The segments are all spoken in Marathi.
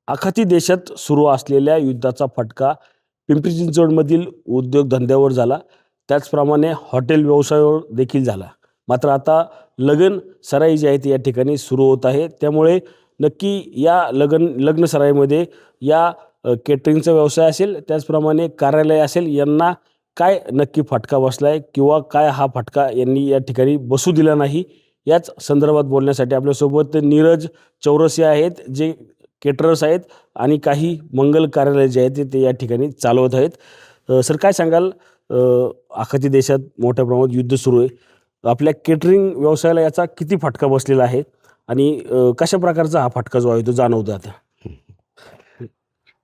आखाती देशात सुरू असलेल्या युद्धाचा फटका पिंपरी चिंचवडमधील उद्योगधंद्यावर झाला. त्याचप्रमाणे हॉटेल व्यवसायावर देखील झाला. मात्र आता लगन सराई जी आहे ती या ठिकाणी सुरू होत आहे. त्यामुळे नक्की या लग्न सराईमध्ये या केटरिंगचा व्यवसाय असेल, त्याचप्रमाणे कार्यालय असेल, यांना काय नक्की फटका बसला आहे किंवा काय हा फटका यांनी या ठिकाणी बसू दिला नाही, याच संदर्भात बोलण्यासाठी आपल्यासोबत नीरज चौरसिया आहेत, जे केटरर्स आहेत आणि काही मंगल कार्यालय जे आहेत ते या ठिकाणी चालवत आहेत. सर, काय सांगाल? आखाती देशात मोठ्या प्रमाणात युद्ध सुरू आहे. आपल्या केटरिंग व्यवसायाला याचा किती फटका बसलेला आहे आणि कशा प्रकारचा हा फटका जो आहे तो जाणवतो आता?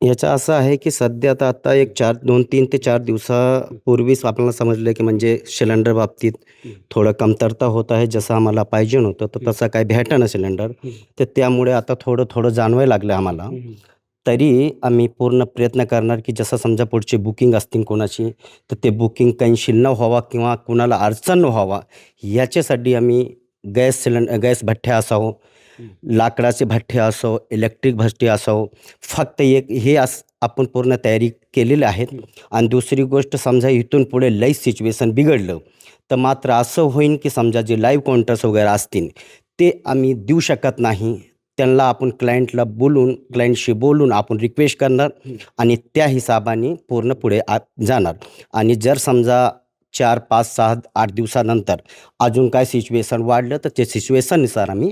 याचं असं आहे की सध्या आता एक 2-3 ते 4 दिवसापूर्वीच आपल्याला समजलं की म्हणजे सिलेंडर बाबतीत थोडं कमतरता होत आहे. जसं आम्हाला पाहिजे नव्हतं तर तसं काही भेटेना सिलेंडर. तर त्यामुळे आता थोडं जाणवायला लागलं आम्हाला. तरी आम्ही पूर्ण प्रयत्न करणार की जसं समजा पुढची बुकिंग असतील कोणाची, तर ते बुकिंग कॅन्सल न व्हावा किंवा कुणाला अडचण न व्हावा, याच्यासाठी आम्ही गॅस भट्ट्या असावं, लाकडाचे भट्टे असो, इलेक्ट्रिक भट्टे असो, फक्त एक हे आपण पूर्ण तयारी केलेली आहेत. आणि दुसरी गोष्ट, समजा इथून पुढे लई सिच्युएशन बिघडलं तर मात्र असं होईन की समजा जे लाईव्ह कॉन्ट्रॅक्ट्स वगैरे असतील ते आम्ही देऊ शकत नाही. त्यांना आपण क्लायंटशी बोलून आपण रिक्वेस्ट करणार आणि त्या हिशोबाने पूर्ण पुढे जाणार. आणि जर समजा 4, 5, 6, 8 दिवसानंतर अजून काय सिच्युएशन वाढलं तर ते सिच्युएशननुसार आम्ही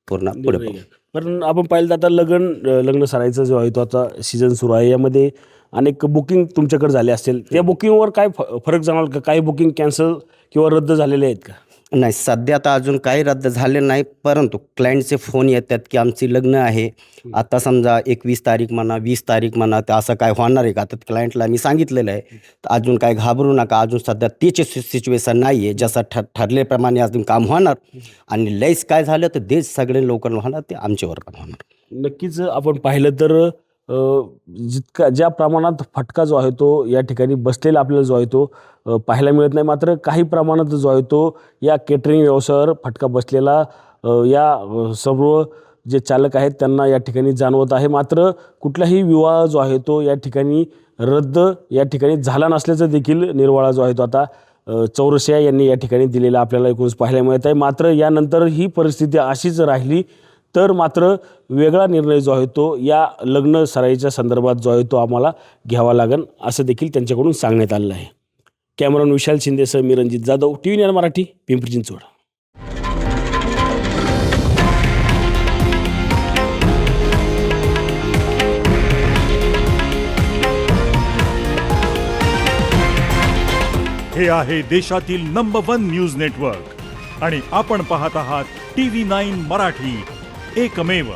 पूर्ण पुढे पाहू. पण आपण पाहिलं तर आता लग्न सराईचा जो आहे तो आता सीझन सुरू आहे. यामध्ये अनेक बुकिंग तुमच्याकडे झाले असतील. त्या बुकिंगवर काय फरक जाणवल का? काही बुकिंग कॅन्सल किंवा रद्द झालेले आहेत का? नाही, सध्या तर अजून काही रद्द झाले नाही. परंतु क्लायंटचे फोन येतात की आमची लग्न आहे, आता समजा 21 तारीख म्हणा, 20 तारीख म्हणा, तर असं काय होणार आहे का? तर क्लायंटला मी सांगितलेलं आहे, तर अजून काय घाबरू नका. अजून सध्या त्याची सिच्युएशन नाही आहे. जसं ठरल्याप्रमाणे अजून काम होणार आणि लईच काय झालं तर देश सगळे लवकर होणार, ते आमच्यावर काम होणार. नक्कीच आपण पाहिलं तर ज्या प्रमाणात फटका जो आहे तो या ठिकाणी बसलेला आपल्याला जो आहे तो पाहायला मिळत नाही. मात्र काही प्रमाणात जो आहे तो या केटरिंग व्यवसायावर फटका बसलेला या सर्व जे चालक आहेत त्यांना या ठिकाणी जाणवत आहे. मात्र कुठलाही विवाह जो आहे तो या ठिकाणी रद्द या ठिकाणी झाला नसल्याचं देखील निर्वाळा जो आहे तो आता चौरसिया यांनी या ठिकाणी दिलेला आपल्याला एकूणच पाहायला मिळत आहे. मात्र यानंतर ही परिस्थिती अशीच राहिली तर मात्र वेगळा निर्णय जो आहे तो या लग्न सराईच्या संदर्भात जो आहे तो आम्हाला घ्यावा लागेल, असं देखील त्यांच्याकडून सांगण्यात आलेलं आहे. कॅमेरामन विशाल शिंदेसह मी रणजित जाधव, TV9 मराठी, पिंपरी चिंचवड. हे आहे देशातील नंबर 1 न्यूज नेटवर्क आणि आपण पाहत आहात TV9 मराठी, एकमेव.